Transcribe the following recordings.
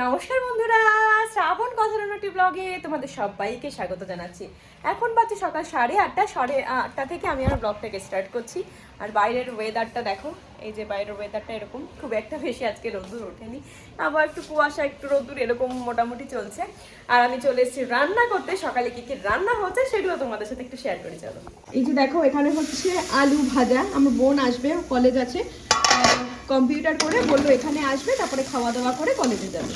নমস্কার বন্ধুরা, শ্রাবণ কথারণ্যটি ব্লগে তোমাদের সবাইকে স্বাগত জানাচ্ছি। এখন বাজে সকাল 8:30, 8:30 থেকে আমি আমার ব্লগটাকে স্টার্ট করছি। আর বাইরের ওয়েদারটা দেখো, এই যে বাইরের ওয়েদারটা এরকম, খুব একটা বেশি আজকে রোদ্দুর ওঠেনি, আবার একটু কুয়াশা একটু রোদ্দুর এরকম মোটামুটি চলছে। আর আমি চলে এসেছি রান্না করতে। সকালে কি কি রান্না হচ্ছে সেগুলো তোমাদের সাথে একটু শেয়ার করে চলো। এই যে দেখো, এখানে হচ্ছে আলু ভাজা। আমার বোন আসবে, কলেজ আছে, কম্পিউটার করে বললো এখানে আসবে, তারপরে খাওয়া দাওয়া করে কলেজে যাবে।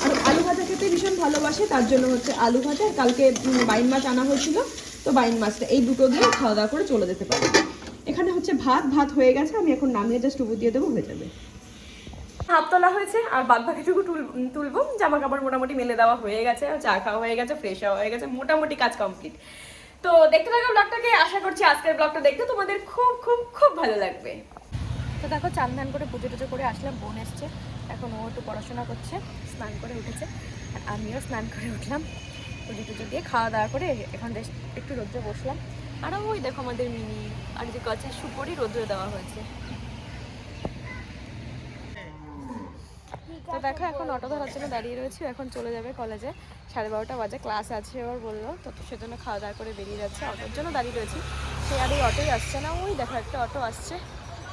আর আলু ভাজা খেতে ভীষণ ভালোবাসে, তার জন্য হচ্ছে আলু ভাজা। কালকে বাইন মাছ আনা হয়েছিল, তো বাইন মাছটা এই দুটো দিয়ে খাওয়া দাওয়া করে চলে যেতে পারে। এখানে হচ্ছে ভাত হয়ে গেছে, আমি এখন নামিয়ে জাস্ট উবু দিয়ে দেবো, হয়ে যাবে। হাত তোলা হয়েছে, আর বাদ বাকিটুকু তুলবো। জামা কাপড় মোটামুটি মেলে দেওয়া হয়ে গেছে, চা খাওয়া হয়ে গেছে, ফ্রেশ হওয়া হয়ে গেছে, মোটামুটি কাজ কমপ্লিট। তো দেখতে থাকো ব্লগটাকে, আশা করছি আজকের ব্লগটা দেখতে তোমাদের খুব খুব খুব ভালো লাগবে। তো দেখো, চান ধান করে পুজো টুজো করে আসলাম, বোন এসছে, এখন ও একটু পড়াশোনা করছে, স্নান করে উঠেছে, আর আমিও স্নান করে উঠলাম। পুজো টুজো দিয়ে খাওয়া দাওয়া করে এখন একটু রোদ্রে বসলাম। আর ওই দেখো আমাদের মিনি আর যে গাছের সুপরি রোদ্রে দেওয়া হয়েছে। তো দেখো, এখন অটো ধরার জন্য দাঁড়িয়ে রয়েছি, এখন চলে যাবে কলেজে। 12:30 বাজে, ক্লাস আছে এবার বললো, তো সেজন্য খাওয়া দাওয়া করে বেরিয়ে যাচ্ছে। অটোর জন্য দাঁড়িয়ে রয়েছি, সে আর এই অটোই আসছে না। ওই দেখো একটা অটো আসছে,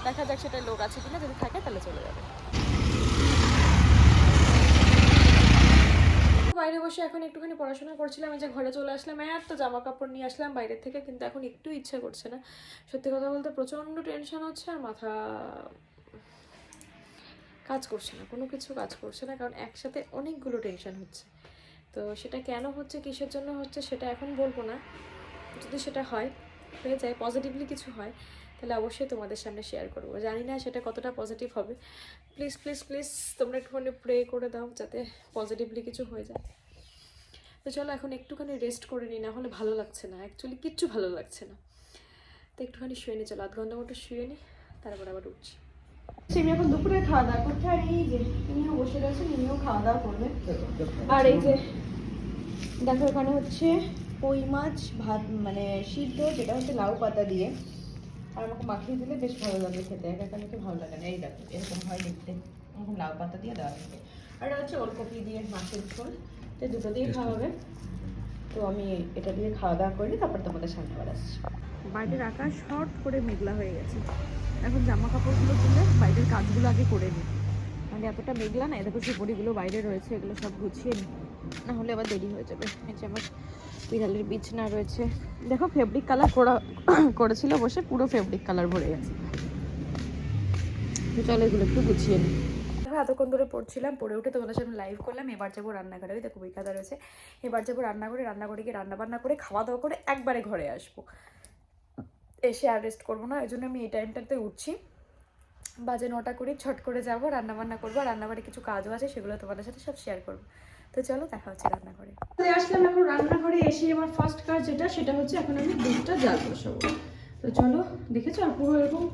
দেখা যাক সেটা লোক আছে কিনা, যদি থাকে তাহলে চলে যাবে। বাইরে বসে এখন একটুখানি পড়াশোনা করছিলাম, এই যে ঘরে চলে আসলাম। এত জামা কাপড় নিয়ে আসলাম বাইরের থেকে, কিন্তু এখন একটু ইচ্ছে করছে না। সত্যি কথা বলতে প্রচণ্ড টেনশন হচ্ছে, আর মাথা কাজ করছে না, কোনো কিছু কাজ করছে না, কারণ একসাথে অনেকগুলো টেনশন হচ্ছে। তো সেটা কেন হচ্ছে, কিসের জন্য হচ্ছে, সেটা এখন বলবো না। যদি সেটা হয়ে যায়, পজিটিভলি কিছু হয়, তাহলে অবশ্যই তোমাদের সামনে শেয়ার করবো। জানি না সেটা কতটা পজিটিভ হবে। প্লিজ প্লিজ প্লিজ তোমরা একটুখানি প্রে করে দাও যাতে পজিটিভলি কিছু হয়ে যায়। তো চলো এখন একটুখানি রেস্ট করে নিই, না হলে ভালো লাগছে না, অ্যাকচুয়ালি কিচ্ছু ভালো লাগছে না। তো একটুখানি শুয়ে নিই, চলো 0.5 ঘন্টা মতো শুয়ে নিই, তারপর আবার উঠছি। আমি এখন দুপুরে খাওয়া দাওয়া করতে, আর এই যে তিনিও বসে রয়েছে, তিনিও খাওয়া দাওয়া করবে। আর এই যে দেখো, এখানে হচ্ছে কই মাছ ভাত, মানে সিদ্ধ, যেটা হচ্ছে লাউ পাতা দিয়ে। আর আমাকে মাখিয়ে দিলে বেশ ভালো লাগে খেতে, একা একা খেতে ভালো লাগে না। এই দেখো এরকম হয় দেখতে, এরকম লাউ পাতা দিয়ে দেওয়া থাকে। আর এটা হচ্ছে ওলকপি দিয়ে মাছের ঝোল, তো দুটো দিয়ে খাওয়া হবে। তো আমি এটা দিয়ে খাওয়া দাওয়া করি, তারপর তোমাদের সামনে আবার আসছি। বাইরের আকাশ হট করে মেঘলা হয়ে গেছে, এখন জামা কাপড়গুলো তুলে বাইরের কাজগুলো আগে করে নিই। মানে এতটা মেঘলা না, দেখো সুপরিগুলো বাইরে রয়েছে, এগুলো সব গুছিয়ে নিই, না হলে আবার দেরি হয়ে যাবে। এই যে আমার বিড়ালের বিছনা রয়েছে, দেখো ফেব্রিক কালার করেছিল বসে, পুরো ফেব্রিক কালার ভরে গেছে। চলো এগুলো একটু গুছিয়ে নিই। এতক্ষণ ধরে পড়ছিলাম, পড়ে উঠে তোমাদের সামনে লাইভ করলাম। এবার যাবো রান্নাঘরে, ওই দেখো বই খাতা রয়েছে। এবার যাবো রান্নাঘরে গিয়ে রান্না করে খাওয়া দাওয়া করে একবারে ঘরে আসবো, এসে আর রেস্ট করবো না। ওই জন্য আমি এই টাইমটাতে উঠছি, বাজে 9টা করে ছট করে যাবো, রান্নাবান্না করবো। রান্নাঘরে কিছু কাজও আছে, সেগুলো তোমাদের সাথে সব শেয়ার করবো। তো চলো দেখা হচ্ছে রান্নাঘরে। আসলাম এখন রান্নাঘরে, এসে আমার ফার্স্ট কাজ সেটা হচ্ছে এখন আমি দুধটা জাল বসাবো। তো চলো, দেখেছো আর পুরো এরকম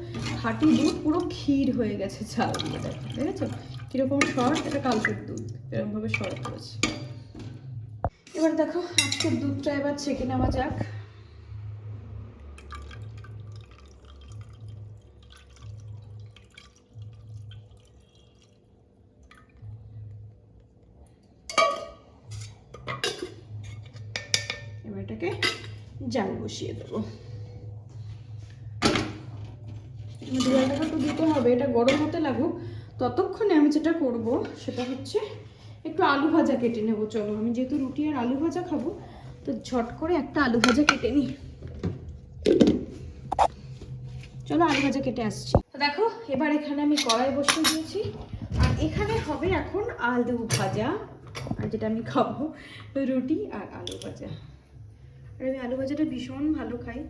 খাঁটি দুধ, পুরো ক্ষীর হয়ে গেছে চাল দিয়ে, দেখেছো কিরকম শর্ট, এটা কালকের দুধ এরকম ভাবে শর্ট করেছে। এবার দেখো আজকের দুধটা এবার ছেঁকে নেওয়া যাক। এবার এটাকে জাল বসিয়ে দেবো। জলটা একটু দিতে হবে, এটা গরম হতে লাগুক। ততক্ষণে আমি যেটা করব সেটা হচ্ছে একটু আলু ভাজা কেটে নেব। চলো, আমি যেহেতু রুটি আর আলু ভাজা খাবো, তো ঝট করে একটা আলু ভাজা কেটে নিই। চলো আলু ভাজা কেটে আসছি। তো দেখো এবার এখানে আমি কড়াই বসিয়ে দিয়েছি, আর এখানে হবে এখন আলু ভাজা, আর যেটা আমি খাবো রুটি আর আলু ভাজা। আর আমি আলু ভাজাটা ভীষণ ভালো খাই।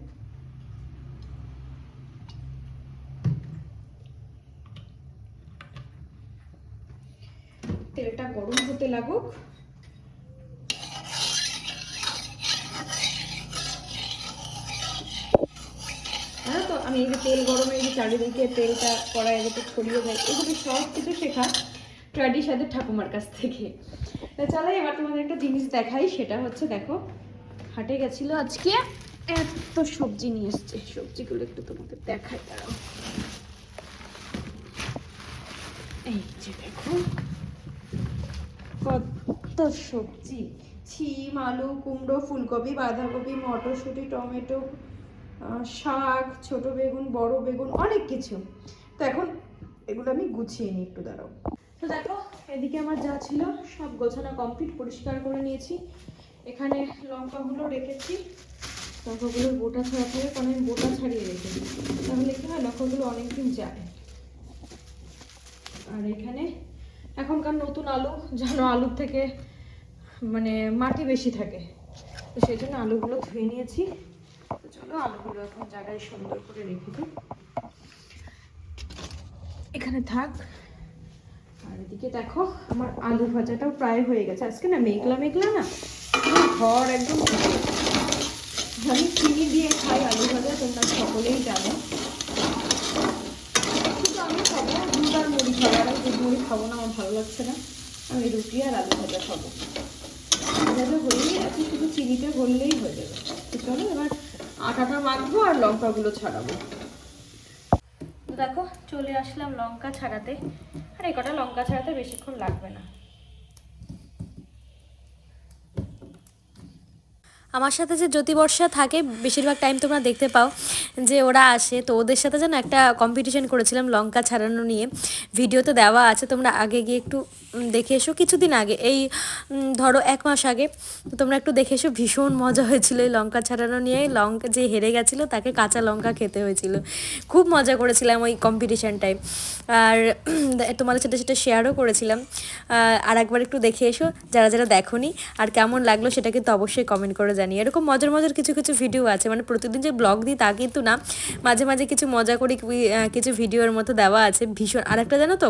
তেলটা গরম হতে লাগুক। হ্যাঁ, তো আমি এই যে তেল গরমে, এই যে চারিদিকে তেলটা কড়াইয়ের যাতে ছড়িয়ে যায়, এগুলো সব কিছু শেখা ট্র্যাডিশনের ঠাকুমার কাছ থেকে। চলো এবার তোমাদের একটা জিনিস দেখাই, সেটা হচ্ছে দেখো, হাটে গেছিল আজকে, এত সবজি নিয়ে এসছে, সবজিগুলো একটু তোমাদের দেখাই, দাঁড়াও। এই যে দেখো, কত সবজি, ছিম, আলু, কুমড়ো, ফুলকপি, বাঁধাকপি, মটরশুঁটি, টমেটো, শাক, ছোট বেগুন, বড় বেগুন, অনেক কিছু। তো এখন এগুলো আমি গুছিয়ে নিই, একটু দাঁড়াও। তো দেখো এদিকে আমার যা ছিল সব গোছানো কমপ্লিট, পরিষ্কার করে নিয়েছি। এখানে লঙ্কাগুলো রেখেছি, লঙ্কাগুলোর বোটা ছাড়াতে হবে, কারণ আমি বোটা ছাড়িয়ে রেখেছি, তাহলে কি হয় লঙ্কাগুলো অনেকদিন যায়। আর এখানে এখনকার নতুন আলু, জানো আলুর থেকে মানে মাটি বেশি থাকে, তো সেই জন্য আলুগুলো ধুয়ে নিয়েছি। তো চলো আলুগুলো এখন জায়গায় সুন্দর করে রেখে দিই, এখানে থাক। আর এদিকে দেখো আমার আলু ভাজাটাও প্রায় হয়ে গেছে। আজকে না মেঘলা মেঘলা না, ঘর একদম। আমি চিনি দিয়ে খাই আলু ভাজা, তোমরা সকলেই জানো, কিন্তু আমি খাবো দুধ আর মুড়ি খাবো, আর দুধ মুড়ি খাবো না, আমার ভালো লাগছে না। আমি রুটি আর আলু ভাজা খাবো। ভাজা হলেই এখন শুধু চিনিতে ভরলেই হয়ে যাবে। তো চলো এবার আটাটা মাখবো আর লঙ্কাগুলো ছাড়াবো। তো দেখো চলে আসলাম লঙ্কা ছাড়াতে, আর এই কটা লঙ্কা ছাড়াতে বেশিক্ষণ লাগবে না। আমার সাথে যে জ্যোতি বর্ষা থাকে বেশিরভাগ টাইম তোমরা দেখতে পাও যে ওরা আসে, তো ওদের সাথে যেন একটা কম্পিটিশন করেছিলাম লঙ্কা ছাড়ানো নিয়ে, ভিডিওতে দেওয়া আছে, তোমরা আগে গিয়ে একটু দেখে এসো। কিছুদিন আগে, এই ধরো 1 মাস আগে, তো তোমরা একটু দেখে এসো। ভীষণ মজা হয়েছিল এই লঙ্কা ছাড়ানো নিয়ে। লঙ্কা যে হেরে গেছিলো তাকে কাঁচা লঙ্কা খেতে হয়েছিল। খুব মজা করেছিলাম ওই কম্পিটিশানটায়, আর তোমাদের সাথে সেটা শেয়ারও করেছিলাম। আর একবার একটু দেখে এসো যারা যারা দেখোনি, আর কেমন লাগলো সেটা কিন্তু অবশ্যই কমেন্ট করে জানিয়ে। এরকম মজার মজার কিছু কিছু ভিডিও আছে, মানে প্রতিদিন যে ব্লগ দিই তা কিন্তু না, মাঝে মাঝে কিছু মজা করে কিছু ভিডিওর মতো দেওয়া আছে। ভীষণ, আরেকটা জানো তো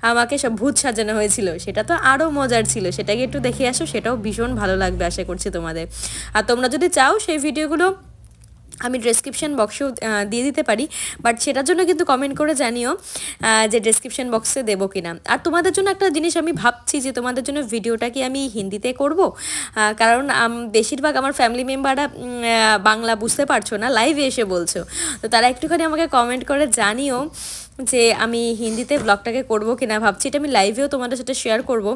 আমাকে সব ভূত সাজানো হয়েছিল, সেটা তো আরও মজার ছিল, সেটাকে একটু দেখে আসো, সেটাও ভীষণ ভালো লাগবে আশা করছি তোমাদের। আর তোমরা যদি চাও সেই ভিডিওগুলো আমি ডেসক্রিপশন বক্সেও দিয়ে দিতে পারি, বাট সেটার জন্য কিন্তু কমেন্ট করে জানিও যে ডেসক্রিপশন বক্সে দেবো কিনা। আর তোমাদের জন্য একটা জিনিস আমি ভাবছি যে তোমাদের জন্য ভিডিওটা কি আমি হিন্দিতে করব, কারণ বেশিরভাগ আমার ফ্যামিলি মেম্বাররা বাংলা বুঝতে পারছো না, লাইভে এসে বলছো, তো তারা একটুখানি আমাকে কমেন্ট করে জানিও যে আমি হিন্দিতে ব্লগটাকে করবো কিনা। ভাবছি এটা আমি লাইভেও তোমাদের সাথে শেয়ার করব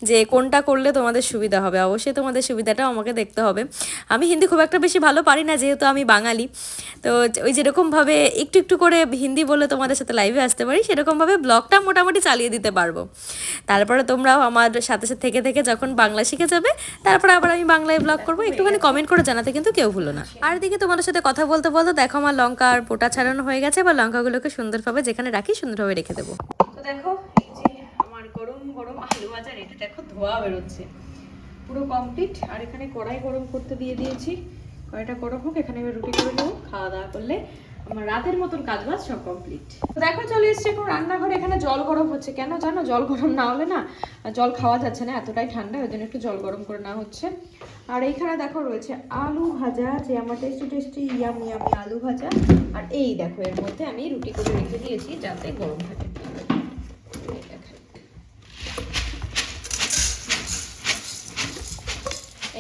যে কোনটা করলে তোমাদের সুবিধা হবে। অবশ্যই তোমাদের সুবিধাটাও আমাকে দেখতে হবে। আমি হিন্দি খুব একটা বেশি ভালো পারি না, যেহেতু আমি বাঙালি, তো ওই যেরকমভাবে একটু একটু করে হিন্দি বলে তোমাদের সাথে লাইভে আসতে পারি, সেরকমভাবে ব্লগটা মোটামুটি চালিয়ে দিতে পারবো। তারপরে তোমরাও আমার সাথে সাথে থেকে থেকে যখন বাংলা শিখে যাবে, তারপরে আবার আমি বাংলায় ব্লগ করবো। একটুখানি কমেন্ট করে জানাতে কিন্তু কেউ ভুলো না। আর এদিকে তোমাদের সাথে কথা বলতে বলতে দেখো আমার লঙ্কা আর পোটা ছাড়ানো হয়ে গেছে, বা লঙ্কাগুলোকে সুন্দরভাবে যেখানে রাখি সুন্দরভাবে রেখে দেবো। তো দেখো এই যে আমার গরম গরম আলু ভাজা রেডি, দেখো ধোয়া বেরোচ্ছে, পুরো কমপ্লিট। আর এখানে কড়াই গরম করতে দিয়ে দিয়েছি, কড়াইটা গরম হোক, এখানে এবার রুটি করে নেবো। খাওয়া দাওয়া করলে আমার রাতের মতন কাজ বাজ সব কমপ্লিট। তো দেখো চলে এসছে এখন রান্নাঘরে, এখানে জল গরম হচ্ছে। কেন জানো, জল গরম না হলে না জল খাওয়া যাচ্ছে না, এতটাই ঠান্ডা, ওই জন্য একটু জল গরম করে নেওয়া হচ্ছে। আর এইখানে দেখো রয়েছে আলু ভাজা, যে আমার টেস্টি টেস্টি ইয়ামি ইয়ামি আলু ভাজা। আর এই দেখো এর মধ্যে আমি রুটি করে রেখে দিয়েছি যাতে গরম থাকে।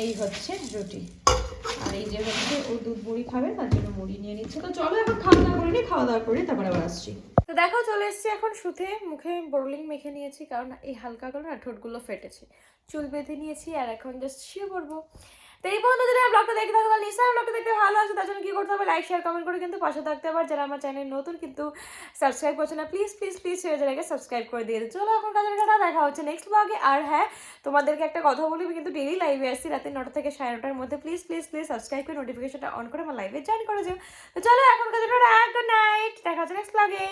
এই হচ্ছে রুটি, আর এই যে হচ্ছে ও দুধ মুড়ি খাবে, তার জন্য মুড়ি নিয়ে নিচ্ছে। তো চলো এখন খাওয়া দাওয়া করে নিই, খাওয়া দাওয়া করে তারপরে আবার আসছি। তো দেখো চলে এসেছি এখন শুতে, মুখে বোরলিং মেখে নিয়েছি, কারণ এই হালকা করে না ঠোঁটগুলো ফেটেছে, চুল বেঁধে নিয়েছি, আর এখন জাস্ট শুয়ে পড়বো। তো এই পর্যন্ত যারা ব্লগটা দেখতে থাকবে, নিশ্চয়ই ব্লগটা দেখতে ভালো আছে, তার জন্য কি করতে হবে, লাইক শেয়ার কমেন্ট করে কিন্তু পাশে থাকতে হবে। যারা আমার চ্যানেল নতুন কিন্তু সাবস্ক্রাইব করছে না, প্লিজ প্লিজ প্লিজ ছেড়ে যারা সাবস্ক্রাইব করে দিয়ে। চলো এখন কাজের টাটা, দেখা হচ্ছে নেক্সট ব্লগে। আর হ্যাঁ, তোমাদেরকে একটা কথা বলি, আমি কিন্তু ডেইলি লাইভে আসছি রাতে 9টা থেকে 9:30টার মধ্যে। প্লিজ প্লিজ প্লিজ সাবস্ক্রাইব করে নোটিফিকেশনটা অন করে আমার লাইভে জয়েন করে যাও। তো চলো এখন কাজের টাটা, গুড নাইট, দেখা হচ্ছে নেক্সট ব্লগে।